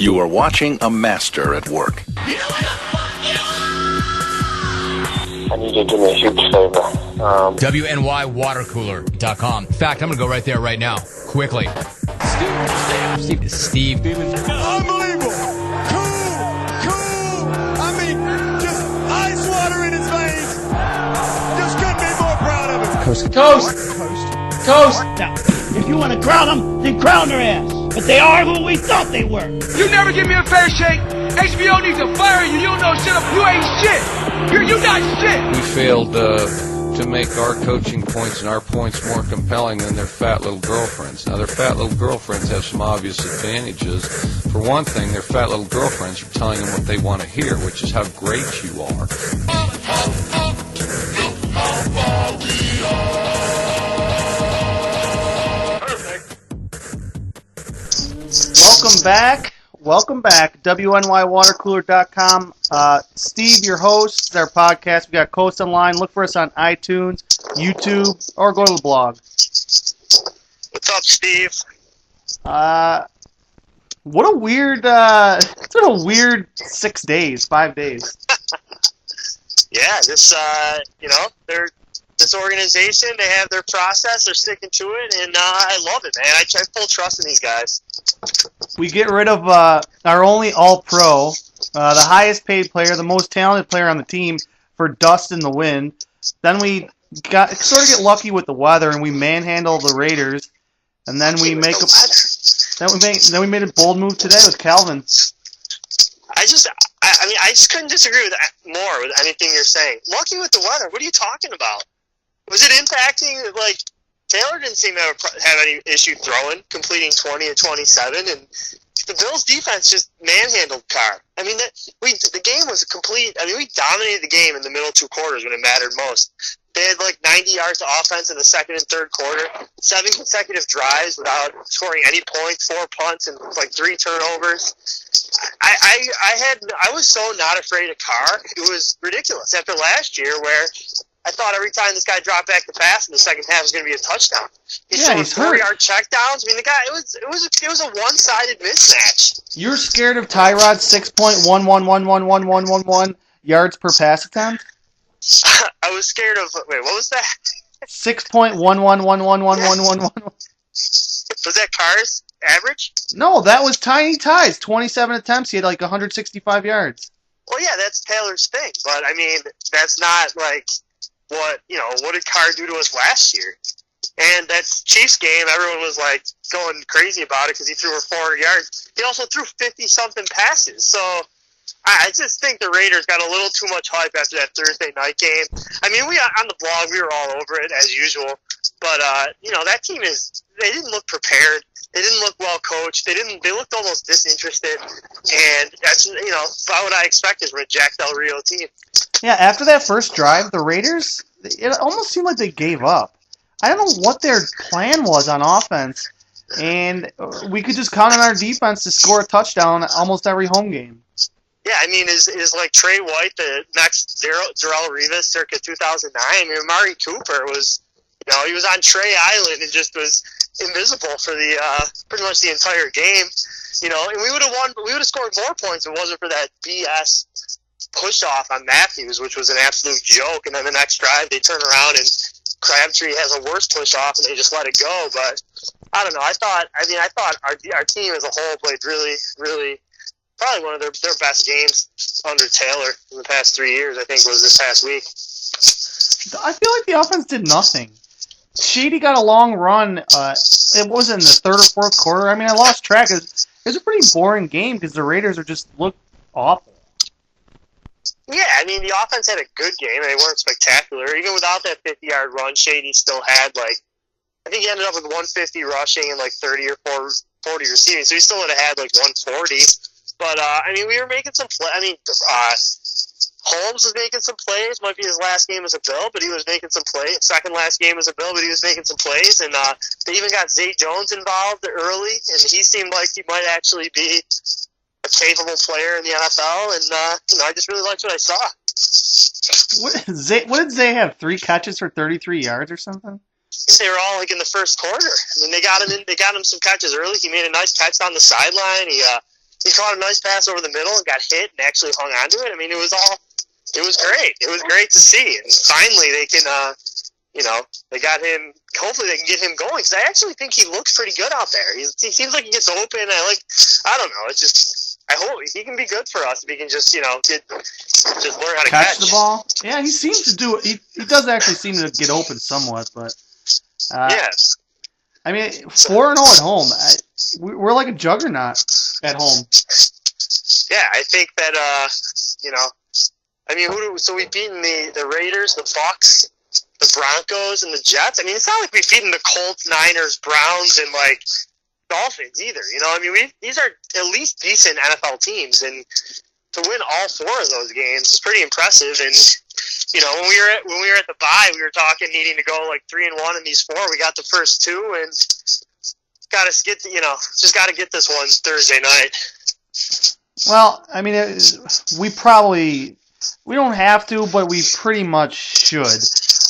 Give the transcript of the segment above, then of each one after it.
You are watching a master at work. I need you to do me a huge favor. WNYWaterCooler.com. In fact, I'm going to go right there right now. Quickly. Steve. Unbelievable. Cool. I mean, just ice water in his veins. Just couldn't be more proud of him. Coast. Now, if you want to crown them, then crown their ass. But they are who we thought they were. You never give me a fair shake. HBO needs to fire you. You don't know shit. You ain't shit. You not shit. We failed to make our coaching points and our points more compelling than their fat little girlfriends. Now, their fat little girlfriends have some obvious advantages. For one thing, their fat little girlfriends are telling them what they want to hear, which is how great you are. Welcome back. WNYWaterCooler.com. Steve, your host. It's our podcast. We got Coast Online. Look for us on iTunes, YouTube, or go to the blog. What's up, Steve? What a weird, it's been a weird 5 days. Yeah, this organization, they have their process, they're sticking to it, and I love it, man. I have full trust in these guys. We get rid of our only All-Pro, the highest paid player, the most talented player on the team for dust in the wind. Then we get lucky with the weather, and we manhandle the Raiders. And then we made a bold move today with Calvin. I just couldn't disagree with more with anything you're saying. Lucky with the weather. What are you talking about? Was it impacting? Like, Taylor didn't seem to have any issue throwing, completing 20 of 27, and the Bills' defense just manhandled Carr. I mean, the game was a complete. I mean, we dominated the game in the middle 2 quarters when it mattered most. They had like 90 yards of offense in the second and third quarter, 7 consecutive drives without scoring any points, 4 punts, and like 3 turnovers. I was so not afraid of Carr. It was ridiculous after last year where I thought every time this guy dropped back the pass in the second half was going to be a touchdown. He's 4-yard checkdowns. I mean, the guy, it was a one-sided mismatch. You're scared of Tyrod's 6.11111111 yards per pass attempt? I was scared of. Wait, what was that? 6.11111111. Was that Carr's average? No, that was Tiny Ty's 27 attempts. He had like 165 yards. Well, yeah, that's Taylor's thing, but I mean, that's not like what did Carr do to us last year? And that's Chiefs game. Everyone was like going crazy about it because he threw for 400 yards. He also threw 50-something passes. So I just think the Raiders got a little too much hype after that Thursday night game. I mean, we on the blog, we were all over it as usual. But that team they didn't look prepared. They didn't look well coached. They looked almost disinterested. And that's about what I expected from a Jack Del Rio team. Yeah, after that first drive, the Raiders, it almost seemed like they gave up. I don't know what their plan was on offense, and we could just count on our defense to score a touchdown almost every home game. Yeah, I mean, is like Trey White the next Darrelle Revis circa 2009? I mean, Amari Cooper was, he was on Trey Island and just was invisible for the pretty much the entire game. And we would have won, but we would have scored more points if it wasn't for that BS push-off on Matthews, which was an absolute joke. And then the next drive, they turn around and Crabtree has a worse push-off, and they just let it go. But I don't know. I thought our team as a whole played really, really probably one of their best games under Taylor in the past 3 years. I think was this past week. I feel like the offense did nothing. Shady got a long run. It was in the third or fourth quarter. I mean, I lost track. It was a pretty boring game because the Raiders just looked awful. Yeah, I mean, the offense had a good game. They weren't spectacular. Even without that 50-yard run, Shady still had, I think he ended up with 150 rushing and 30 or 40 receiving. So he still would have had 140. But, we were making some play. Holmes was making some plays. Might be his last game as a Bill, but he was making some plays. Second last game as a Bill, but he was making some plays. And they even got Zay Jones involved early, and he seemed like he might actually be a capable player in the NFL. And, I just really liked what I saw. What did Zay have? 3 catches for 33 yards or something? They were all in the first quarter. I mean, they got him some catches early. He made a nice catch on the sideline. he caught a nice pass over the middle and got hit and actually hung onto it. I mean, it was great. It was great to see. And finally they can, they got him, hopefully they can get him going, because I actually think he looks pretty good out there. He seems like he gets open. I don't know, it's just, I hope he can be good for us if he can just, learn how to catch the ball. Yeah, he seems to do it. He does actually seem to get open somewhat, but yes. I mean, 4-0 at home. We're like a juggernaut at home. Yeah, I think that, so we've beaten the Raiders, the Bucks, the Broncos, and the Jets. I mean, it's not like we've beaten the Colts, Niners, Browns, and, Dolphins either. These are at least decent NFL teams, and to win all 4 of those games is pretty impressive. And, when we were at the bye, we were talking needing to go 3-1 in these 4. We got the first 2, and got to get, just got to get this one Thursday night. Well, I mean, we don't have to, but we pretty much should.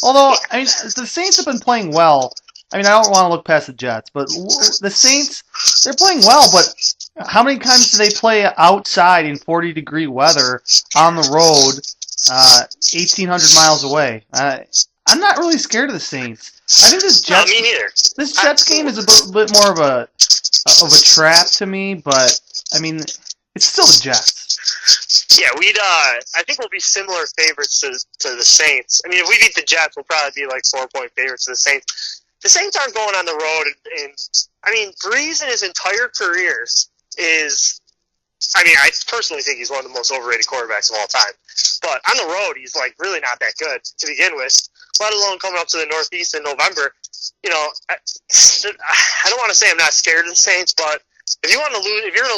Although, I mean, the Saints have been playing well. I mean, I don't want to look past the Jets, but the Saints, they're playing well, but how many times do they play outside in 40-degree weather on the road, 1,800 miles away? I'm not really scared of the Saints. I think this Jets, me neither. This Jets game is a bit more of a trap to me, but, I mean, it's still the Jets. Yeah, I think we'll be similar favorites to the Saints. I mean, if we beat the Jets, we'll probably be 4-point favorites to the Saints. The Saints aren't going on the road, and I mean, Breeze in his entire career I personally think he's one of the most overrated quarterbacks of all time. But on the road, he's really not that good to begin with, let alone coming up to the Northeast in November. I don't want to say I'm not scared of the Saints, but if you're going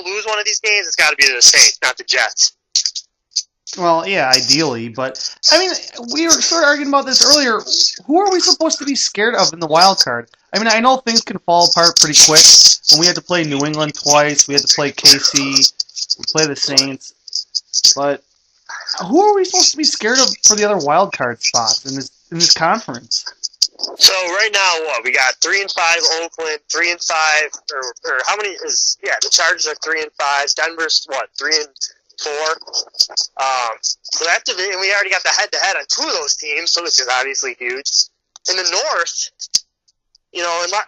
to lose one of these games, it's got to be to the Saints, not the Jets. Well, yeah, ideally, but I mean, we were sort of arguing about this earlier. Who are we supposed to be scared of in the wild card? I mean, I know things can fall apart pretty quick. When we had to play New England twice, we had to play KC, we play the Saints, but who are we supposed to be scared of for the other wild card spots in this conference? So right now, we got 3-5 Oakland, 3-5, or how many is? Yeah, the Chargers are 3-5. Denver's 3-4. So that division, we already got the head-to-head on 2 of those teams, so this is obviously huge. In the North,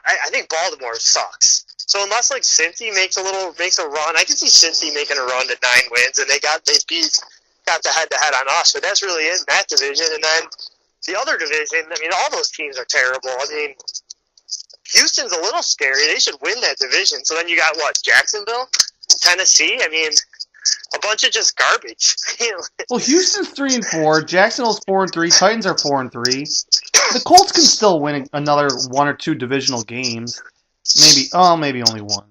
I think Baltimore sucks. So unless Cincy makes a run, I can see Cincy making a run to 9 wins, and they got the head-to-head on us. But that's really it in that division. And then the other division, I mean, all those teams are terrible. I mean, Houston's a little scary. They should win that division. So then you got Jacksonville, Tennessee. I mean, a bunch of just garbage. Well, Houston's 3-4, Jacksonville's 4-3, Titans are 4-3. The Colts can still win another 1 or 2 divisional games. Maybe only 1.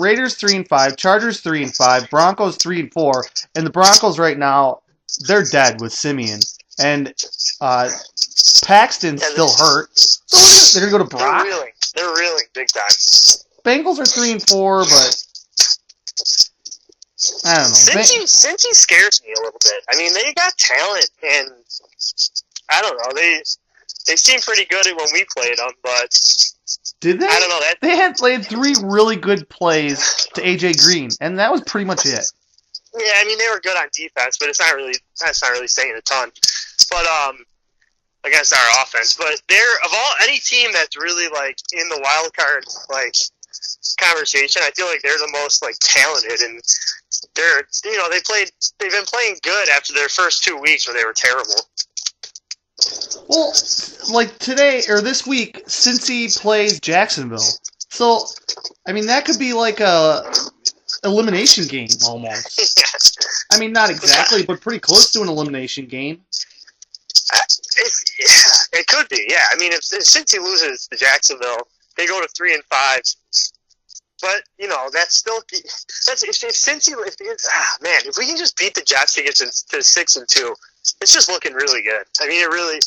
Raiders 3-5, Chargers 3-5, Broncos 3-4, and the Broncos right now, they're dead with Simeon, and Paxton's still hurt. So they're gonna go to Brock. They're reeling big time. Bengals are 3-4, but I don't know. Cincy scares me a little bit. I mean, they got talent, and I don't know. They seem pretty good when we played them, but did they? I don't know. They had played 3 really good plays to AJ Green, and that was pretty much it. Yeah, I mean, they were good on defense, but that's not really saying a ton. But against our offense, but any team that's really in the wild card conversation, I feel like they're the most talented, and they've been playing good after their first 2 weeks where they were terrible. Well, today or this week, Cincy plays Jacksonville, so I mean that could be a elimination game almost. I mean, not exactly, but pretty close to an elimination game. It could be, yeah. I mean, if Cincy loses to Jacksonville, they go to 3-5. But that's still if we can just beat the Jets to get to 6-2, it's just looking really good. I mean, it really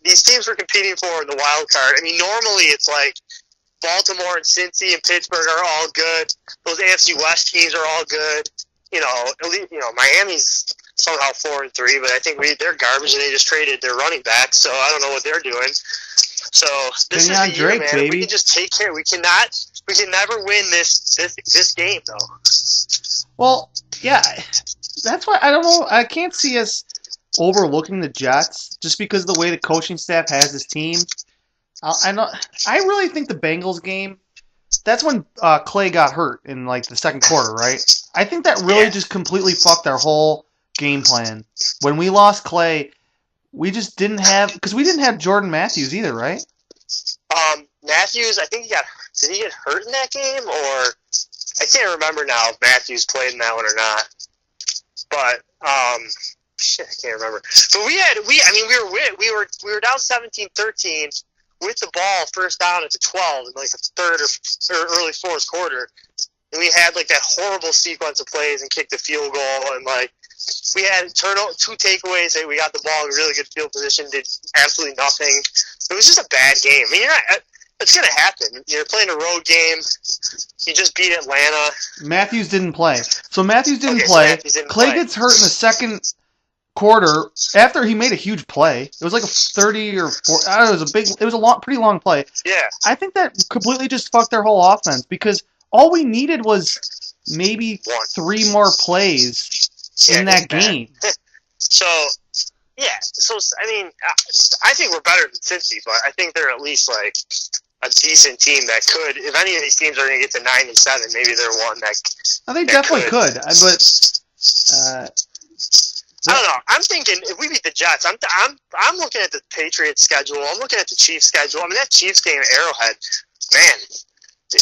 these teams we're competing for in the wild card. I mean, normally it's Baltimore and Cincy and Pittsburgh are all good. Those AFC West teams are all good. Miami's somehow 4-3, but I think they're garbage and they just traded their running back, so I don't know what they're doing. So this is the year, man. Baby. We can just take care. We cannot we can never win this game though. Well, yeah, that's why I don't know. I can't see us overlooking the Jets just because of the way the coaching staff has his team. I really think the Bengals game. That's when Clay got hurt in like the second quarter, right? I think that really just completely fucked our whole game plan. When we lost Clay, we just didn't have because we didn't have Jordan Matthews either, right? Matthews, I think did he get hurt in that game, or I can't remember now if Matthews played in that one or not. But shit, I can't remember. But we were down 17-13 with the ball first down at the 12 in like the third or early fourth quarter, and we had like that horrible sequence of plays and kicked the field goal, and like we had two takeaways and we got the ball in really good field position, did absolutely nothing. It was just a bad game. I mean, it's going to happen. You're playing a road game. You just beat Atlanta. Matthews didn't play. So Matthews didn't play. Clay gets hurt in the second quarter after he made a huge play. It was like a 30 or 40. It was a pretty long play. Yeah. I think that completely just fucked their whole offense because all we needed was maybe 3 more plays in that game. So, yeah. So, I mean, I think we're better than Cincy, but I think they're at least like a decent team that could, if any of these teams are going to get to 9-7, maybe they're one that. They definitely could. But I don't know. I'm thinking if we beat the Jets, I'm looking at the Patriots schedule. I'm looking at the Chiefs schedule. I mean, that Chiefs game at Arrowhead, man.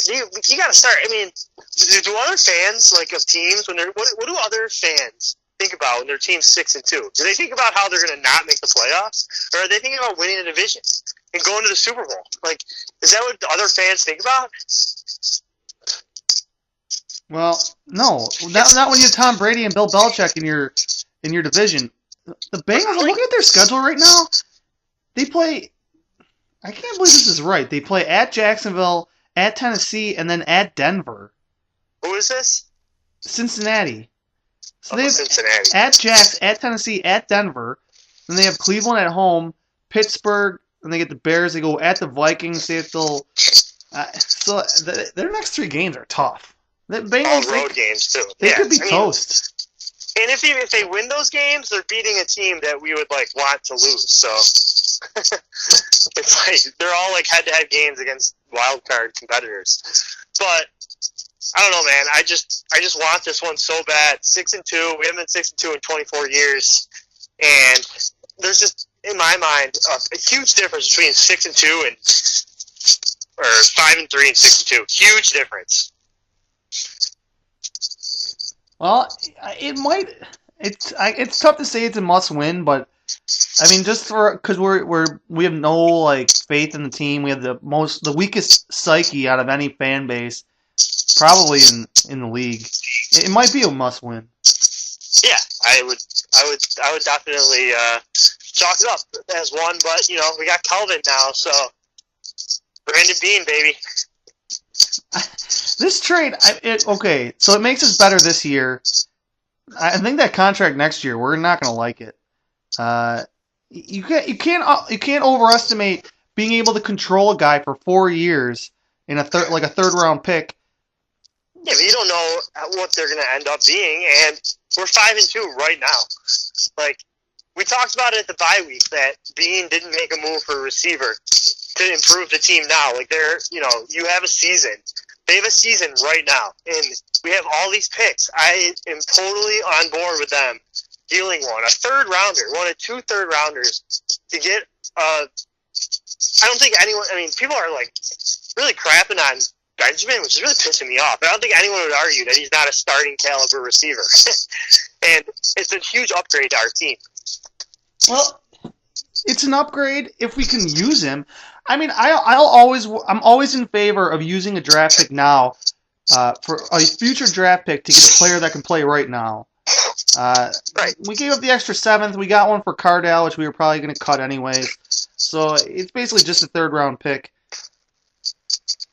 You got to start. I mean, do other fans like of teams when they're what do other fans think about when their team's 6-2? Do they think about how they're going to not make the playoffs, or are they thinking about winning the division and going to the Super Bowl? Like, is that what other fans think about? Well, no, not when you have Tom Brady and Bill Belichick in your division. The Bengals, looking at their schedule right now, they play. I can't believe this is right. They play at Jacksonville, at Tennessee, and then at Denver. Who is this? Cincinnati. So they have Cincinnati. At Jacks, at Tennessee, at Denver. Then they have Cleveland at home, Pittsburgh, and they get the Bears. They go at the Vikings. They have to. So their next 3 games are tough. The Bengals, all road games too. They could be toast. And if they win those games, they're beating a team that we would like want to lose. So it's like they're all like head-to-head games against wild card competitors. But I don't know, man. I just want this one so bad. 6-2. We haven't been 6-2 in 24 years, and there's just in my mind a huge difference between 6-2 and or 5-3 and 6-2. Huge difference. Well, it might. It's tough to say it's a must-win, but I mean, just because we have no like faith in the team, we have the weakest psyche out of any fan base, probably in the league. It might be a must-win. Yeah, I would definitely chalk it up as one, but we got Calvin now, so Brandon Beane, baby. This trade, okay, so it makes us better this year. I think that contract next year, we're not going to like it. You can't overestimate being able to control a guy for 4 years in a third round pick. Yeah, but you don't know what they're going to end up being, and we're 5-2 right now. Like we talked about it at the bye week that Beane didn't make a move for a receiver to improve the team now. Like you have a season. They have a season right now, and we have all these picks. I am totally on board with them dealing one of 2 third rounders to get. I don't think anyone. I mean, people are like really crapping on Benjamin, which is really pissing me off. I don't think anyone would argue that he's not a starting caliber receiver, and it's a huge upgrade to our team. Well, it's an upgrade if we can use him. I mean, I'm always in favor of using a draft pick now for a future draft pick to get a player that can play right now. Right. We gave up the extra 7th. We got one for Cardell, which we were probably going to cut anyways. So it's basically just a 3rd round pick.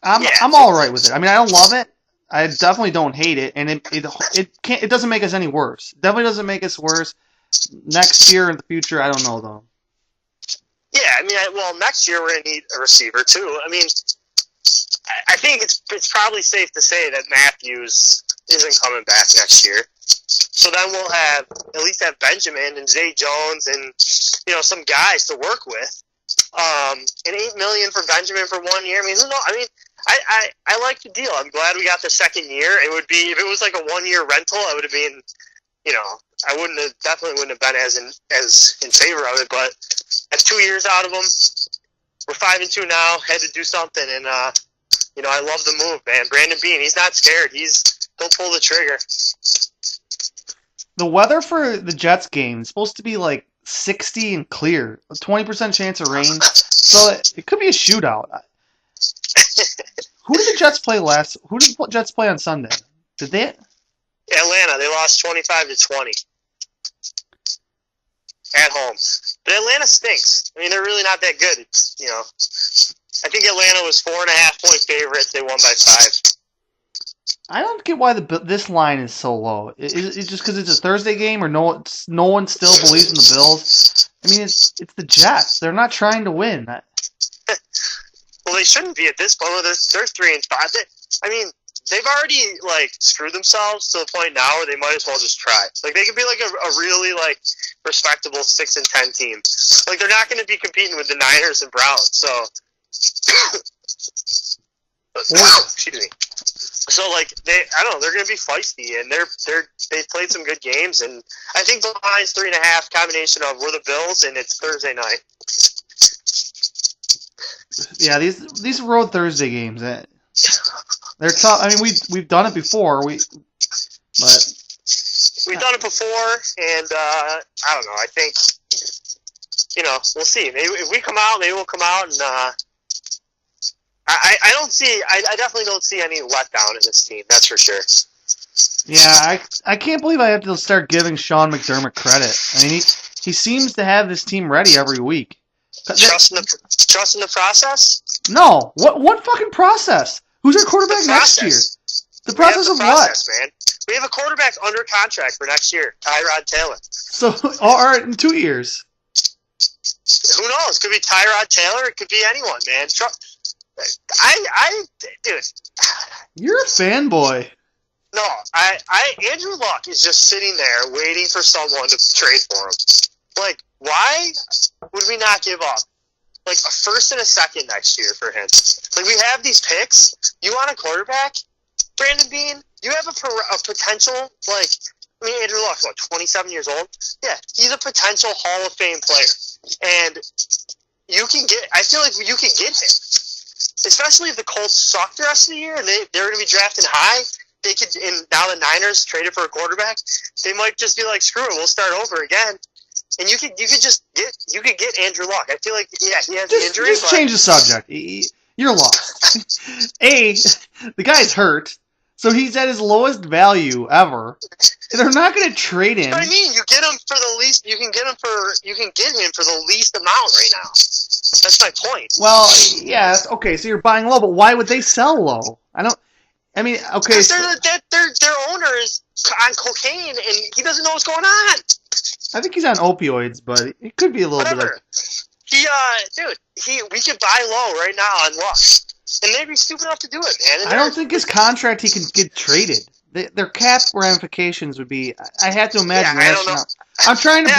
I'm all right with it. I mean, I don't love it. I definitely don't hate it, and it doesn't make us any worse. Definitely doesn't make us worse. Next year in the future, I don't know though. Yeah, I mean, next year we're going to need a receiver, too. I mean, I think it's probably safe to say that Matthews isn't coming back next year. So then we'll at least have Benjamin and Zay Jones and some guys to work with. And $8 million for Benjamin for 1 year. I mean, I like the deal. I'm glad we got the second year. It would be if it was like a 1 year rental, I would have been, I definitely wouldn't have been as in favor of it. But that's 2 years out of them. We're 5-2 now. Had to do something, and I love the move, man. Brandon Beane, he's not scared. He'll pull the trigger. The weather for the Jets game is supposed to be like 60 and clear, a 20% chance of rain. So it could be a shootout. Who did the Jets play Who did the Jets play on Sunday? Did they? Atlanta. They lost 25-20 at home. But Atlanta stinks. I mean, they're really not that good. I think Atlanta was 4.5-point favorites. They won by 5. I don't get why this line is so low. Is it just because it's a Thursday game, or no one still believes in the Bills? I mean, it's the Jets. They're not trying to win. Well, they shouldn't be at this point. They're 3-5. I mean, they've already screwed themselves to the point now where they might as well just try. They could be a really respectable 6-10 team. They're not going to be competing with the Niners and Browns. So, excuse me. So I don't know, they're going to be feisty, and they've played some good games, and I think the line's 3.5, combination of we're the Bills and it's Thursday night. Yeah, these road Thursday games, they're tough. I mean, we've done it before, but we've done it before, and I don't know. I think we'll see. Maybe if we come out, maybe we'll come out and. I definitely don't see any letdown in this team. That's for sure. Yeah, I can't believe I have to start giving Sean McDermott credit. I mean, he seems to have this team ready every week. Trust in the process? No, what fucking process? Who's our quarterback next year? The process of what? Man. We have a quarterback under contract for next year, Tyrod Taylor. So, all right, in 2 years. Who knows? It could be Tyrod Taylor. It could be anyone, man. Dude. You're a fanboy. No, Andrew Luck is just sitting there waiting for someone to trade for him. Why would we not give up? A first and a second next year for him. We have these picks. You want a quarterback? Brandon Beane, you have a potential, Andrew Luck's 27 years old? Yeah, he's a potential Hall of Fame player. And I feel like you can get him. Especially if the Colts suck the rest of the year and they're going to be drafting high, and now the Niners traded for a quarterback, they might just be like, screw it, we'll start over again. And you could get Andrew Luck. I feel like, yeah, he has an injury. Just change the subject. You're lost. The guy's hurt, so he's at his lowest value ever. They're not going to trade him. What I mean, you get him for the least. You can get him for the least amount right now. That's my point. Well, yeah, okay. So you're buying low, but why would they sell low? Okay. Because their owner is on cocaine and he doesn't know what's going on. I think he's on opioids, but it could be a little bit. We could buy low right now on Luck, and they'd be stupid enough to do it, man. I don't think his contract he can get traded. Their cap ramifications would be. I have to imagine. Yeah, I don't know. I'm trying to.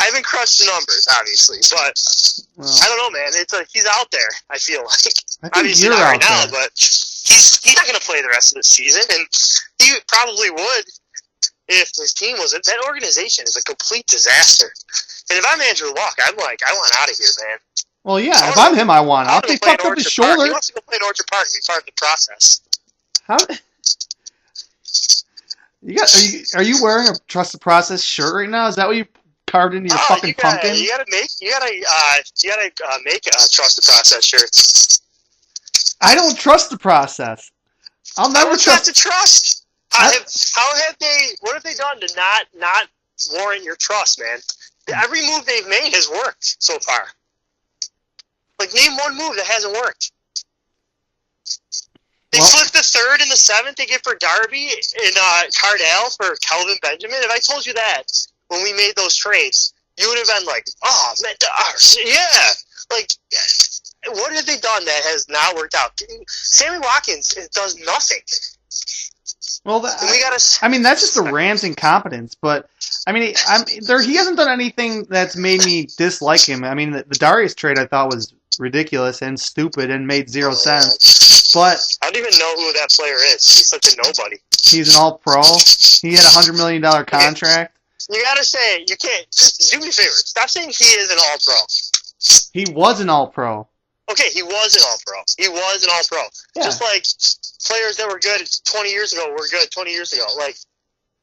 I haven't crushed the numbers, obviously, but I don't know, man. It's he's out there. I feel like obviously not right now, but he's not going to play the rest of the season, and he probably would if his team was. That organization is a complete disaster. And if I'm Andrew Luck, I'm like, I want out of here, man. Well, yeah. If I'm him, I want out. They fucked up his shoulder. He wants to go play in Orchard Park and be part of the process. How? Are you wearing a Trust the Process shirt right now? Is that what you carved into your fucking pumpkin? You gotta make a Trust the Process shirt. I don't trust the process. I'll never trust. Have to trust. What have they done to not warrant your trust, man? Every move they've made has worked so far. Name one move that hasn't worked. They flipped the 3rd and the 7th they get for Darby and Cardell for Kelvin Benjamin. If I told you that when we made those trades, you would have been like, oh, man, yeah. What have they done that has not worked out? Sammy Watkins does nothing. Well, that's just the Rams' incompetence. But he hasn't done anything that's made me dislike him. I mean, the Darius trade I thought was ridiculous and stupid and made zero sense. But I don't even know who that player is. He's such a nobody. He's an All-Pro. He had a $100 million contract. You gotta say, you can't. Just do me a favor. Stop saying he is an All-Pro. He was an All-Pro. Okay, he was an All-Pro. He was an All-Pro. Yeah. Just like players that were good 20 years ago were good 20 years ago. Like,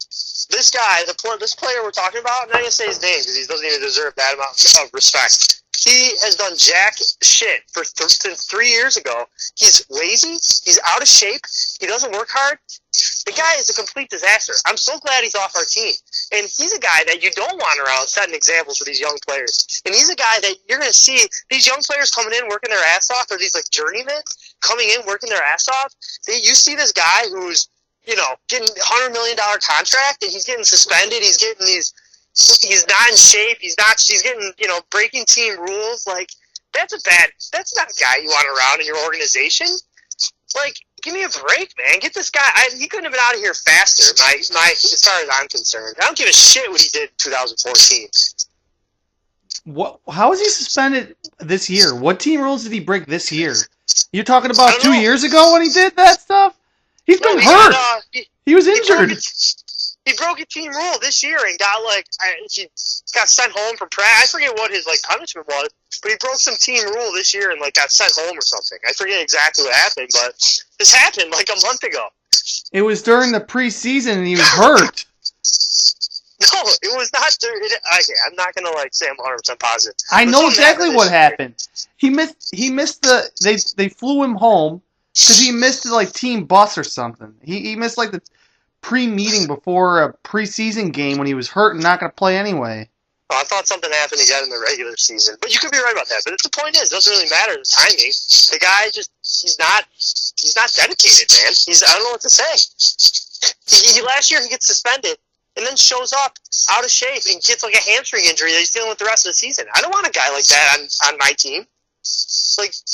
this guy, this player we're talking about, I'm not going to say his name because he doesn't even deserve that amount of respect. He has done jack shit since 3 years ago. He's lazy. He's out of shape. He doesn't work hard. The guy is a complete disaster. I'm so glad he's off our team. And he's a guy that you don't want around setting examples for these young players. And he's a guy that you're going to see these young players coming in, working their ass off, or these like journeymen coming in, working their ass off. You see this guy who's, getting $100 million contract, and he's getting suspended. He's getting he's not in shape. He's getting, breaking team rules. Like, that's not a guy you want around in your organization. Like, give me a break, man. Get this guy. He couldn't have been out of here faster. As far as I'm concerned, I don't give a shit what he did in 2014. How was he suspended this year? What team rules did he break this year? You're talking about 2 years ago when he did that stuff? He's been hurt. He was injured. He broke a team rule this year and got he got sent home from practice. I forget what his punishment was, but he broke some team rule this year and got sent home or something. I forget exactly what happened, but this happened a month ago. It was during the preseason and he was hurt. No, it was not. Okay, I'm not gonna say I'm 100% positive. I know exactly what happened. He missed they flew him home because he missed the team bus or something. He missed the pre-meeting before a preseason game when he was hurt and not going to play anyway. Well, I thought something happened again in the regular season, but you could be right about that. But the point is, it doesn't really matter the timing. The guy he's not dedicated, man. I don't know what to say. Last year he gets suspended and then shows up out of shape and gets a hamstring injury that he's dealing with the rest of the season. I don't want a guy like that on my team.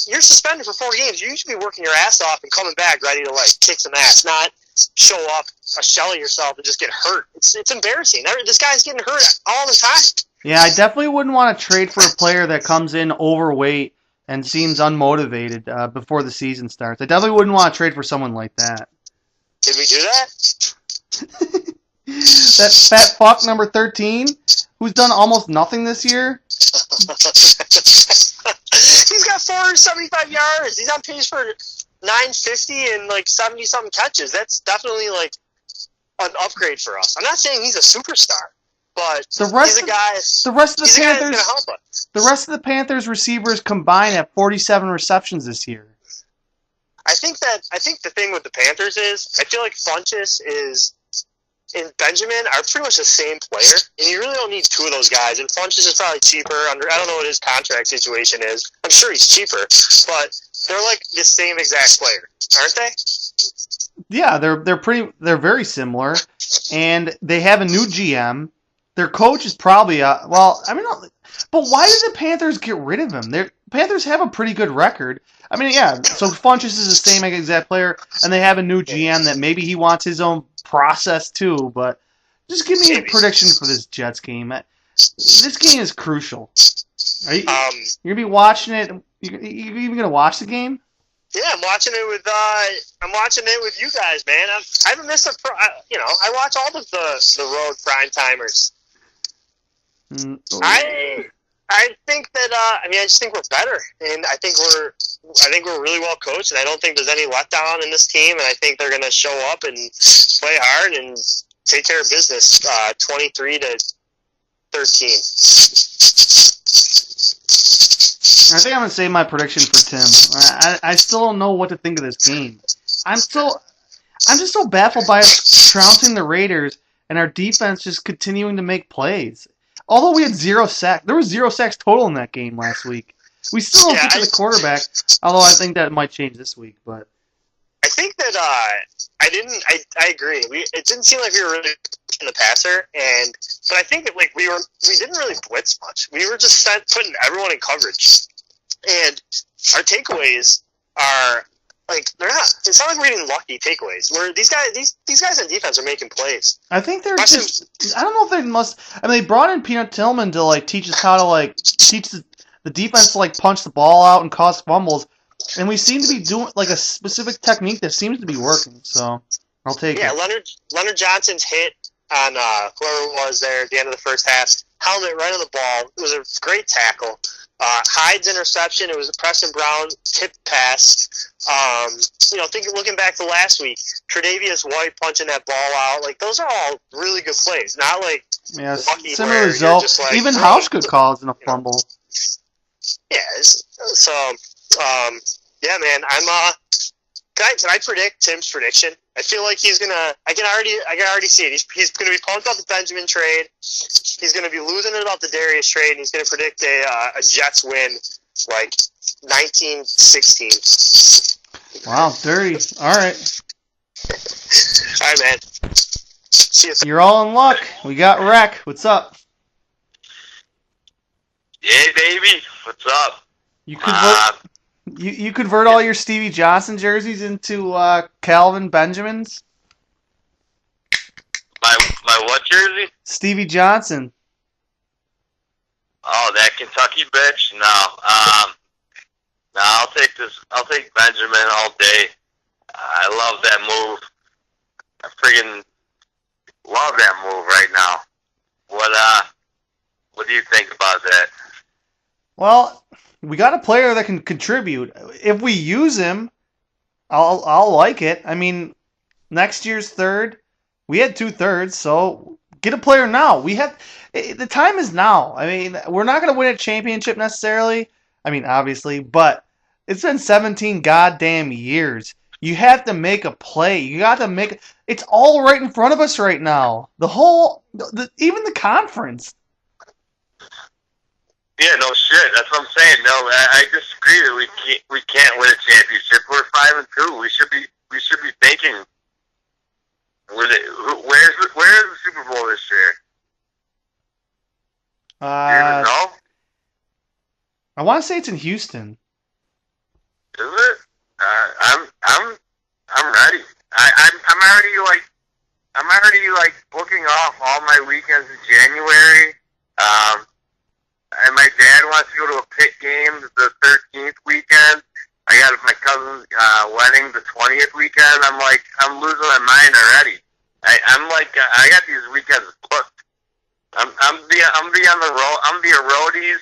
You're suspended for 4 games. You should be working your ass off and coming back ready to kick some ass, not show up, a shell of yourself, and just get hurt. It's embarrassing. This guy's getting hurt all the time. Yeah, I definitely wouldn't want to trade for a player that comes in overweight and seems unmotivated before the season starts. I definitely wouldn't want to trade for someone like that. Did we do that? That fat fuck number 13, who's done almost nothing this year. He's got 475 yards. He's on pace for 950 and 70-something catches. That's definitely an upgrade for us. I'm not saying he's a superstar, but he's a guy. The rest of the Panthers, going to help us. The rest of the Panthers receivers combined have 47 receptions this year. I think the thing with the Panthers is I feel like Funchess and Benjamin are pretty much the same player, and you really don't need 2 of those guys. And Funchess is probably cheaper. I don't know what his contract situation is. I'm sure he's cheaper, but they're the same exact player, aren't they? Yeah, they're very similar, and they have a new GM. Their coach is probably but why did the Panthers get rid of him? The Panthers have a pretty good record. So Funchess is the same exact player, and they have a new GM that maybe he wants his own process too, but just give me a prediction for this Jets game. This game is crucial. You're gonna be watching it. You even gonna watch the game? Yeah, I'm watching it with you guys, man. I haven't missed I watch all of the road prime timers. I think that I just think we're better, and I think we're really well coached, and I don't think there's any letdown in this team, and I think they're going to show up and play hard and take care of business. 23-13. I think I'm going to save my prediction for Tim. I still don't know what to think of this game. I'm just so baffled by us trouncing the Raiders and our defense just continuing to make plays. Although we had 0 sacks, there was 0 sacks total in that game last week. We still don't get to the quarterback, although I think that might change this week. But I think that I agree. It didn't seem like we were really in the passer, but I think that we didn't really blitz much. We were just putting everyone in coverage, And our takeaways are like they're not. It's not like we're getting lucky takeaways. Where these guys on defense are making plays. I think they're just. I don't know if they must. I mean, they brought in Peanut Tillman to like teach us how to like teach the defense to like punch the ball out and cause fumbles, and we seem to be doing like a specific technique that seems to be working. So I'll take it. Yeah, Leonard Johnson's hit on whoever it was there at the end of the first half, helmet right on the ball. It was a great tackle. Hyde's interception, it was a Preston Brown tip pass. Looking back to last week, Tre'Davious White punching that ball out, like those are all really good plays. Not like lucky similar where result. just like, Even Hausch could cause in a fumble. Yeah, so yeah, man, can I predict Tim's prediction? I feel like he's gonna. I can already see it. He's gonna be pumped about the Benjamin trade. He's gonna be losing it about the Darius trade, and he's gonna predict a Jets win, like 1916. Wow, dirty. All right. All right, man. See you. You're all in luck. We got Rec. What's up? Yeah, baby. What's up? You convert all your Stevie Johnson jerseys into Calvin Benjamins? My what jersey? Stevie Johnson. Oh, that Kentucky bitch? No. No, I'll take Benjamin all day. I love that move. I friggin' love that move right now. What do you think about that? Well, we got a player that can contribute. If we use him, I'll like it. I mean, next year's third, we had 2/3, so get a player now. The time is now. I mean, we're not going to win a championship necessarily. I mean, obviously, but it's been 17 goddamn years. You have to make a play. You got to make. It's all right in front of us right now. Even the conference. Yeah, no shit. That's what I'm saying. No, I disagree that we can't win a championship. We're 5-2. We should be thinking. Where's the Super Bowl this year? Do you even know? I want to say it's in Houston. Is it? I'm ready. I'm already booking off all my weekends in January. And my dad wants to go to a Pitt game the 13th weekend. I got my cousin's wedding the 20th weekend. I'm losing my mind already. I got these weekends booked. I'm gonna be on the road. I'm gonna be a roadies.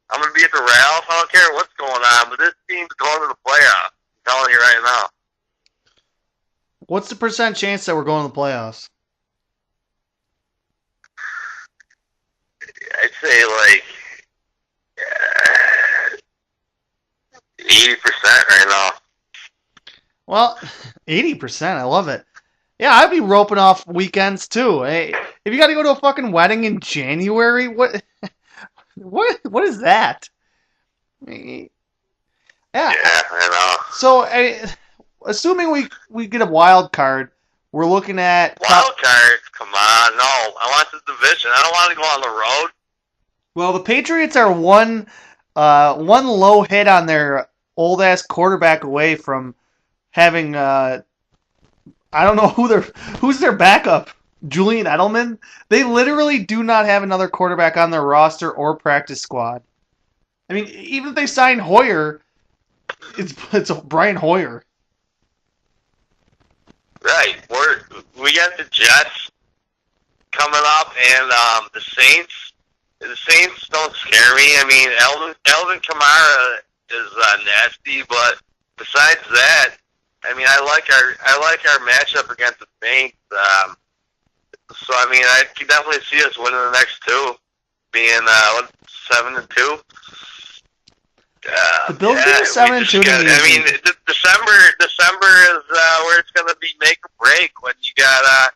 I'm gonna be at the Ralph. I don't care what's going on, but this team's going to the playoffs. I'm telling you right now. What's the % chance that we're going to the playoffs? I'd say 80% right now. Well, 80%. I love it. Yeah, I'd be roping off weekends too. Hey, if you got to go to a fucking wedding in January, what is that? Yeah, I know. So, assuming we get a wild card, we're looking at wild cards. Come on, no. I want the division. I don't want to go on the road. Well, the Patriots are one low hit on their old ass quarterback away from having I don't know who's their backup. Julian Edelman? They literally do not have another quarterback on their roster or practice squad. I mean, even if they sign Hoyer, it's Brian Hoyer. Right. We got the Jets coming up, and the Saints. The Saints don't scare me. I mean, Elvin Kamara is nasty, but besides that, I mean, I like our matchup against the Saints. So I mean, I can definitely see us winning the next two, being 7-2. The Bills being 7-2. I mean, December is where it's going to be make or break when you got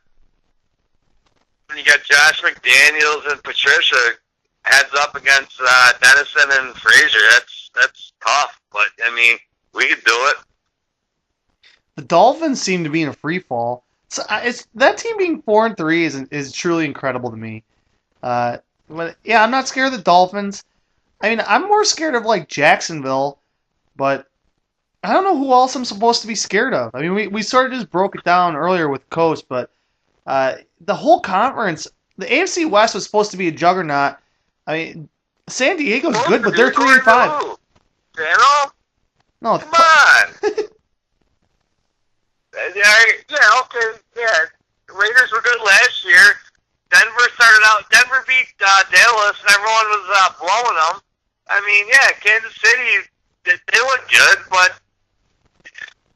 Josh McDaniels and Patricia heads up against Dennison and Frazier. That's tough, but I mean, we could do it. The Dolphins seem to be in a free fall. So that team being 4-3 is truly incredible to me. But yeah, I'm not scared of the Dolphins. I mean, I'm more scared of like Jacksonville, but I don't know who else I'm supposed to be scared of. I mean, we sort of just broke it down earlier with Coast, but the whole conference, the AFC West was supposed to be a juggernaut. I mean, San Diego's good, but they're 3-5. Daniel? No, come on. Yeah, okay, yeah. The Raiders were good last year. Denver beat Dallas, and everyone was blowing them. I mean, yeah, Kansas City, they look good, but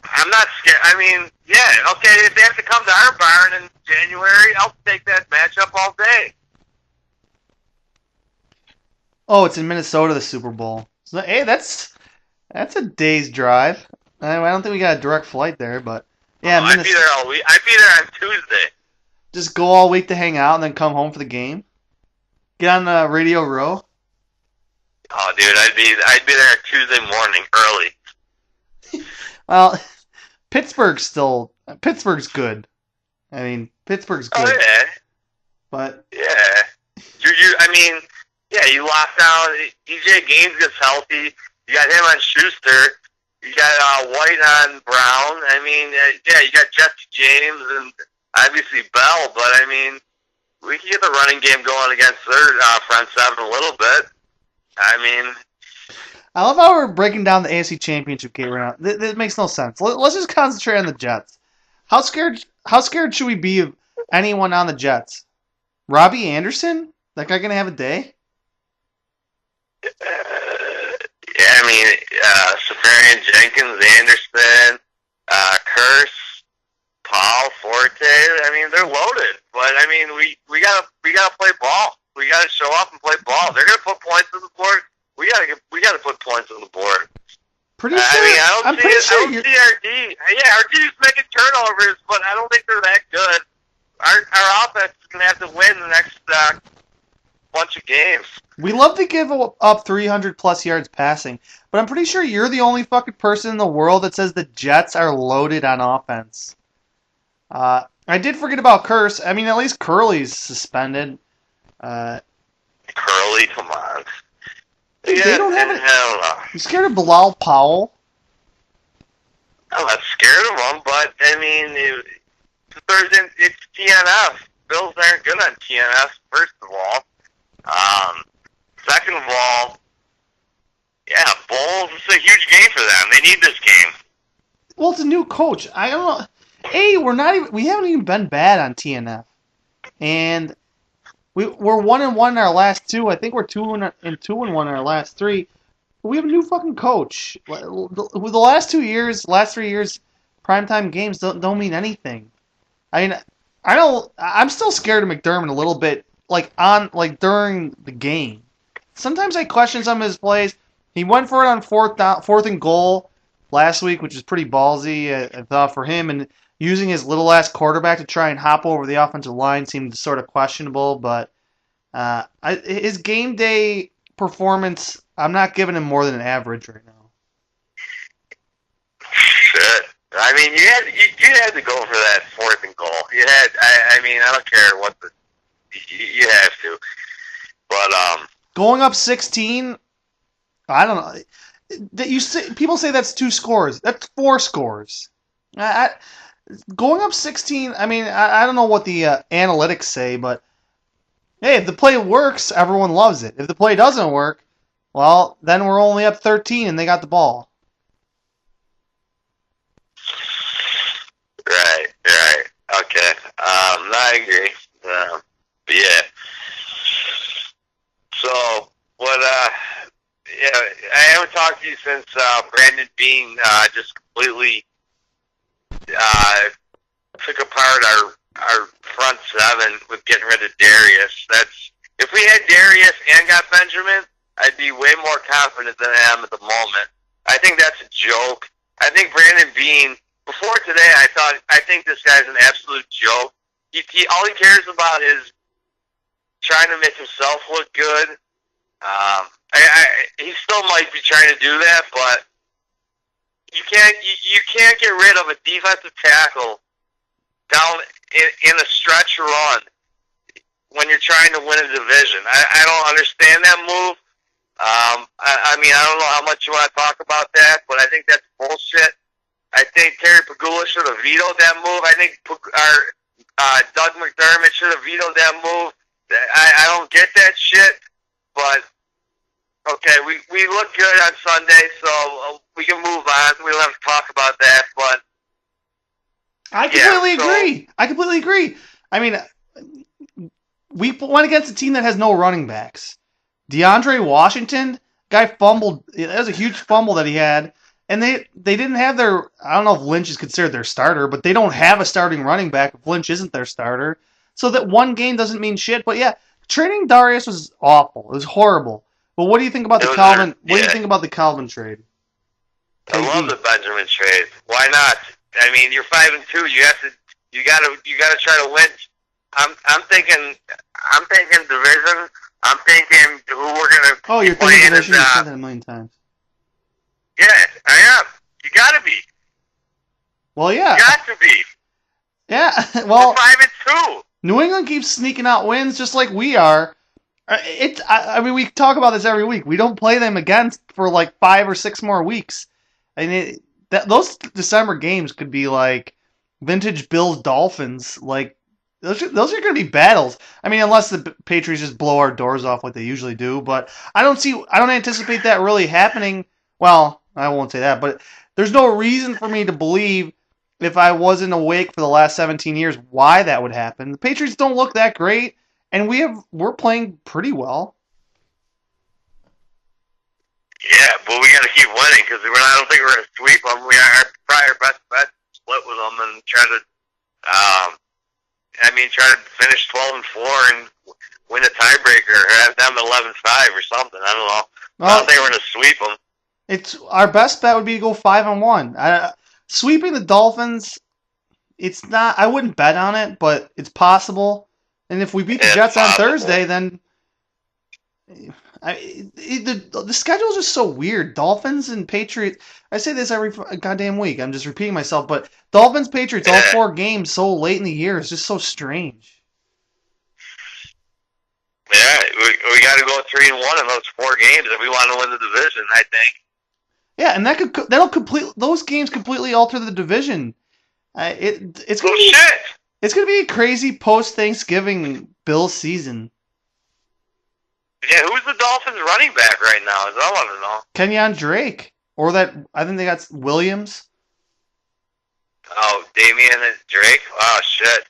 I'm not scared. I mean, yeah, okay, if they have to come to our barn in January, I'll take that matchup all day. Oh, it's in Minnesota, the Super Bowl. So, hey, that's a day's drive. I don't think we got a direct flight there, but yeah, I'd be there all week. I'd be there on Tuesday. Just go all week to hang out and then come home for the game. Get on Radio Row. Oh, dude, I'd be there Tuesday morning early. Well, Pittsburgh's good. I mean, Pittsburgh's good. Oh yeah. But yeah, you lock down. DJ Gaines gets healthy. You got him on Schuster. You got White on Brown. I mean, yeah, you got Jesse James and obviously Bell. But I mean, we can get the running game going against their front seven a little bit. I mean, I love how we're breaking down the AFC Championship game right now. This makes no sense. Let's just concentrate on the Jets. How scared should we be of anyone on the Jets? Robbie Anderson? That guy gonna have a day? Yeah, I mean, Safarian Jenkins, Anderson, Curse, Paul, Forte. I mean, they're loaded. But I mean, we gotta play ball. We gotta show up and play ball. They're gonna put points on the board. We gotta put points on the board. Pretty sure. I mean, I don't see RD. Yeah, RD's making turnovers, but I don't think they're that good. Our offense is gonna have to win the next bunch of games. We love to give up 300 plus yards passing, but I'm pretty sure you're the only fucking person in the world that says the Jets are loaded on offense. I did forget about Curse. I mean, at least Curly's suspended. Curly, come on. They don't have it. You scared of Bilal Powell? I'm not scared of him, but I mean, it's TNF. Bills aren't good on TNF, first of all. Second of all, yeah, Bulls, it's a huge game for them. They need this game. Well, it's a new coach. I don't know. We haven't even been bad on TNF. And we're 1-1 in our last two. I think we're 2-1 in our last three. But we have a new fucking coach. The last 3 years, primetime games don't mean anything. I mean, I'm still scared of McDermott a little bit, during the game. Sometimes I question some of his plays. He went for it on fourth and goal last week, which is pretty ballsy, I thought, for him. And using his little-ass quarterback to try and hop over the offensive line seemed sort of questionable. But his game day performance, I'm not giving him more than an average right now. Shit. I mean, you had to go for that fourth and goal. You had. I mean, I don't care what you have to. But going up 16, I don't know. People say that's 2 scores. That's 4 scores. Going up 16, I mean, I don't know what the analytics say, but hey, if the play works, everyone loves it. If the play doesn't work, well, then we're only up 13 and they got the ball. Right. Okay. I agree. But yeah. So, yeah, I haven't talked to you since Brandon Beane just completely took apart our front seven with getting rid of Darius. If we had Darius and got Benjamin, I'd be way more confident than I am at the moment. I think that's a joke. I think Brandon Beane, before today, I think this guy's an absolute joke. All he cares about is trying to make himself look good. He still might be trying to do that, but you can't get rid of a defensive tackle down in a stretch run when you're trying to win a division. I don't understand that move. I mean, I don't know how much you want to talk about that, but I think that's bullshit. I think Terry Pagula should have vetoed that move. I think Doug McDermott should have vetoed that move. I don't get that shit, but okay, we look good on Sunday, so we can move on. We don't have to talk about that, but I completely agree. I mean, we went against a team that has no running backs. DeAndre Washington, guy fumbled. That was a huge fumble that he had. And they didn't have their, I don't know if Lynch is considered their starter, but they don't have a starting running back if Lynch isn't their starter. So that one game doesn't mean shit. But yeah, trading Darius was awful. It was horrible. But what do you think about the Calvin? What do you think about the Calvin trade? I love the Benjamin trade. Why not? I mean, you're 5-2. You gotta try to win. I'm thinking division. I'm thinking who we're gonna. Oh, you're thinking division. You've said that a million times. Yeah, I am. You gotta be. Well, yeah. You got to be. Yeah. Well, we're 5-2. New England keeps sneaking out wins just like we are. I mean, we talk about this every week. We don't play them again for like 5 or 6 more weeks. And those December games could be like vintage Bills Dolphins. Like those are going to be battles. I mean, unless the Patriots just blow our doors off like they usually do. But I don't anticipate that really happening. Well, I won't say that, but there's no reason for me to believe, if I wasn't awake for the last 17 years, why that would happen. The Patriots don't look that great, and we're playing pretty well. Yeah, but we got to keep winning because I don't think we're going to sweep them. We are probably our best bet split with them and try to finish 12-4 and win a tiebreaker or have them 11-5 or something. I don't know. Well, I don't think we're going to sweep them. It's our best bet would be to go 5-1. Sweeping the Dolphins, it's not. I wouldn't bet on it, but it's possible. And if we beat the Jets on Thursday, then the schedule is just so weird. Dolphins and Patriots. I say this every goddamn week. I'm just repeating myself, but Dolphins, Patriots, all 4 games so late in the year is just so strange. Yeah, we got to go 3-1 in those 4 games if we want to win the division, I think. Yeah, and those games completely alter the division. It's gonna be a crazy post-Thanksgiving Bills season. Yeah, who's the Dolphins running back right now? Is I want to know. Kenyon Drake, or that I think they got Williams. Oh, Damian and Drake. Oh shit.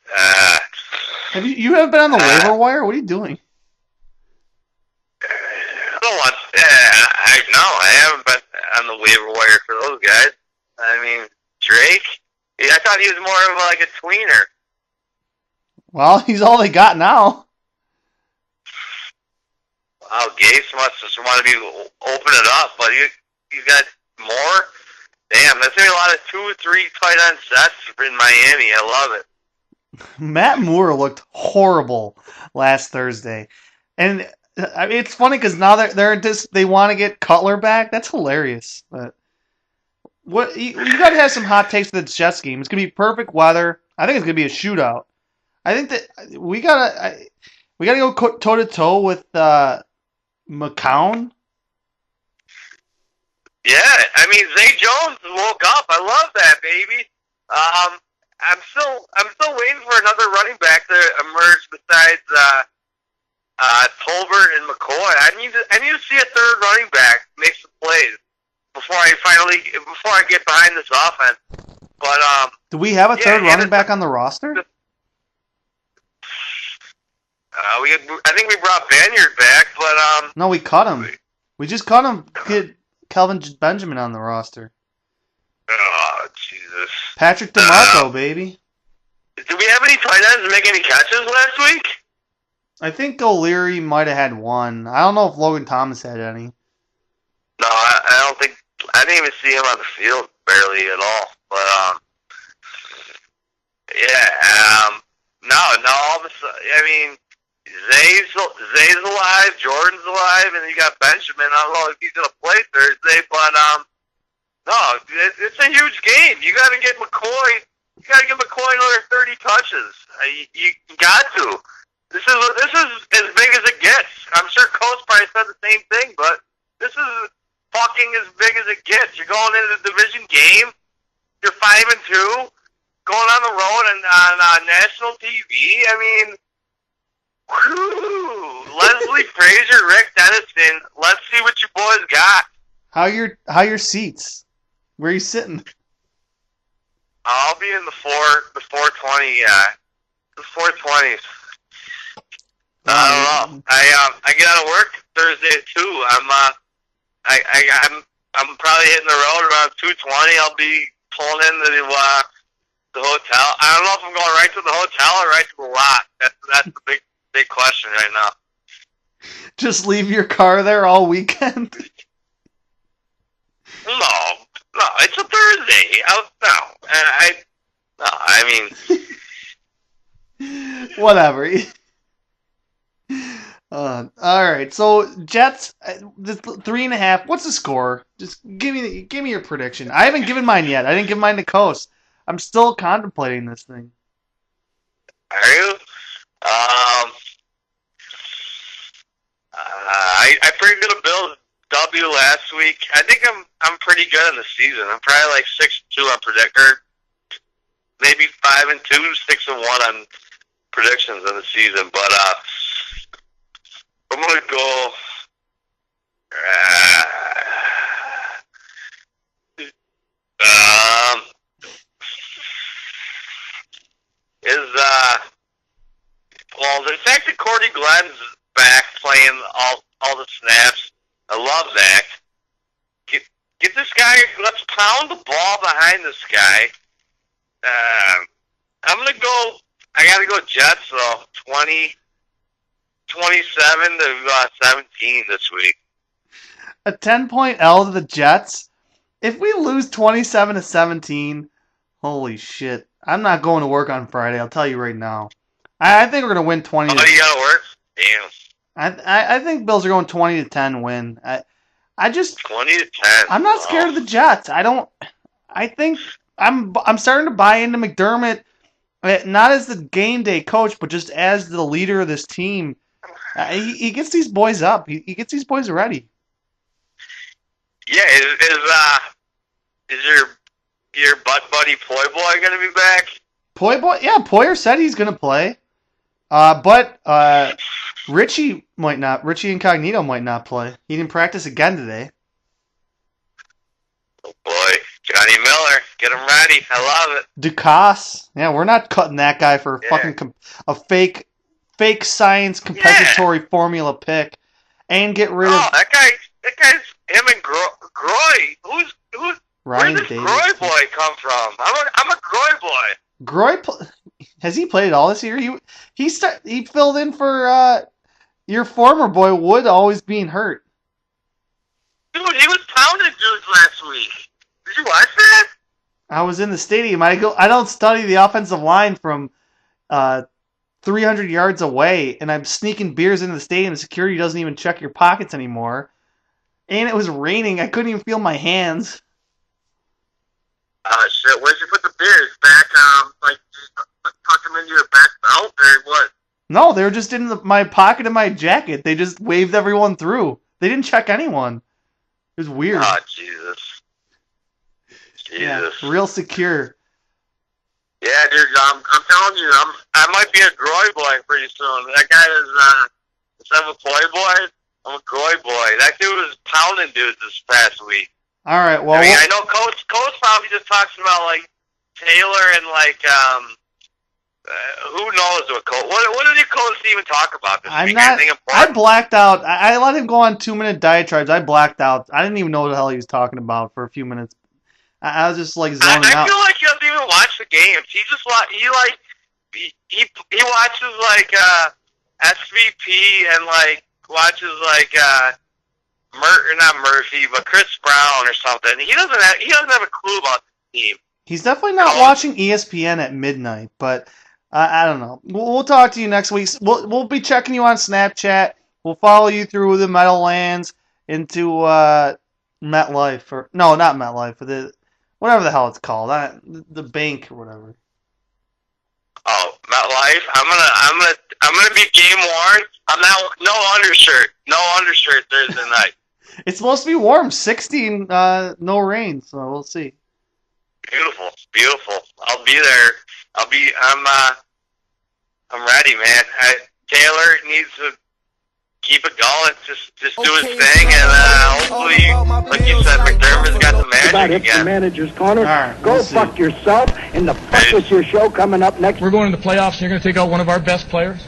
You haven't been on the waiver wire? What are you doing? I haven't been on the waiver wire for those guys. I mean, Drake? I thought he was more of like a tweener. Well, he's all they got now. Wow, Gase must just want to open it up, but you got more? Damn, that's gonna be a lot of 2 or 3 tight end sets in Miami. I love it. Matt Moore looked horrible last Thursday. And I mean, it's funny because now they want to get Cutler back. That's hilarious. But you got to have some hot takes for the Jets game. It's gonna be perfect weather. I think it's gonna be a shootout. I think that we gotta go toe to toe with McCown. Yeah, I mean Zay Jones woke up. I love that, baby. I'm still waiting for another running back to emerge besides Tolbert and McCoy. I need to see a third running back make some plays before I get behind this offense. But do we have a third running back on the roster? I think we brought Banyard back, but no, we cut him. We just cut him. Get Kelvin Benjamin on the roster. Oh Jesus! Patrick DeMarco, baby. Did we have any tight ends make any catches last week? I think O'Leary might have had one. I don't know if Logan Thomas had any. No, I don't think. I didn't even see him on the field barely at all. But no. All of a sudden, I mean, Zay's alive, Jordan's alive, and you got Benjamin. I don't know if he's gonna play Thursday, but no, it's a huge game. You got to get McCoy. You got to give McCoy another 30 touches. You got to. This is as big as it gets. I'm sure Coach probably said the same thing, but This is fucking as big as it gets. You're going into the division game. You're 5-2, going on the road and on national TV. I mean, whew, Leslie Frazier, Rick Dennison. Let's see what your boys got. How your seats? Where are you sitting? I'll be in the 420. The 420s. I don't know. I get out of work Thursday at 2. I'm probably hitting the road around 2:20. I'll be pulling into the hotel. I don't know if I'm going right to the hotel or right to the lot. That's the big question right now. Just leave your car there all weekend? No, it's a Thursday. I mean, whatever. All right, so Jets, 3.5. What's the score? Just give me your prediction. I haven't given mine yet. I didn't give mine to Coast. I'm still contemplating this thing. Are you? I pretty good a Bills W last week. I think I'm pretty good in the season. I'm probably like 6-2 on predictor, maybe 5-2, 6-1 on predictions in the season. But I'm gonna go. Well, the fact that Cordy Glenn's back playing all the snaps, I love that. Get this guy. Let's pound the ball behind this guy. I'm gonna go. I gotta go Jets though. 27 to 17 this week. A 10-point L to the Jets. If we lose 27 to 17, holy shit! I'm not going to work on Friday. I'll tell you right now. I think we're gonna win 20. Oh, you gotta work? Damn. I think Bills are going 20 to 10 win. I just 20 to 10. I'm not scared of the Jets. I think I'm starting to buy into McDermott, not as the game day coach, but just as the leader of this team. He gets these boys up. He gets these boys ready. Yeah, is your butt buddy Ploy Boy gonna be back? Ploy Boy, yeah, Poyer said he's gonna play. But Richie might not. Richie Incognito might not play. He didn't practice again today. Oh boy, Johnny Miller, get him ready. I love it. Ducasse, yeah, we're not cutting that guy for fucking a fake science compensatory formula pick, and get rid of. That guy's him and Groy. Who's Ryan where does Davis. Groy boy come from? I'm a Groy boy. Groy, has he played all this year? He filled in for your former boy Wood always being hurt. Dude, he was pounding dudes last week. Did you watch that? I was in the stadium. I don't study the offensive line from 300 yards away, and I'm sneaking beers into the stadium. The security doesn't even check your pockets anymore. And it was raining. I couldn't even feel my hands. Shit, where'd you put the beers? Back, tuck them into your back belt, or what? No, they were just in my pocket of my jacket. They just waved everyone through. They didn't check anyone. It was weird. Oh, Jesus. Yeah, real secure. Yeah, dude, I'm telling you, I might be a Groy boy pretty soon. That guy is, instead of a Ploy boy, I'm a Groy boy. That dude was pounding dudes this past week. All right, well, I know Coach probably just talks about like Taylor and like who knows what Coach. What did your coach even talk about this week? I blacked out. I let him go on 2-minute diatribes. I blacked out. I didn't even know what the hell he was talking about for a few minutes. I was just like zoning out. I feel like he doesn't even watch the games. He just he watches like SVP and like watches like not Murphy, but Chris Brown or something. He doesn't have a clue about the team. He's definitely not watching ESPN at midnight, but I don't know. We'll talk to you next week. We'll be checking you on Snapchat. We'll follow you through the Meadowlands into MetLife, or no, not MetLife, whatever the hell it's called, the bank or whatever. Oh, MetLife. I'm gonna be game worn. I'm not no undershirt Thursday night. It's supposed to be warm, 16, no rain, so we'll see. Beautiful, beautiful. I'll be there. I'm ready, man. Taylor needs to keep it going. Just do his thing, and hopefully, like you said, McDermott's got the magic again. The manager's corner. Right, Go fuck yourself, and the fuck is your show coming up next. We're going to the playoffs, and you're going to take out one of our best players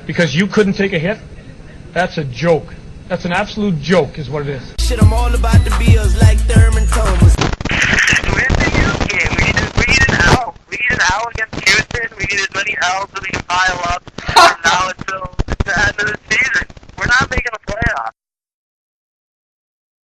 because you couldn't take a hit? That's a joke. That's an absolute joke, is what it is. Shit, I'm all about the Bills like Thurman Thomas. Where's the youth game? We need an L. We need an L against Houston. We need as many L's as we can pile up from now until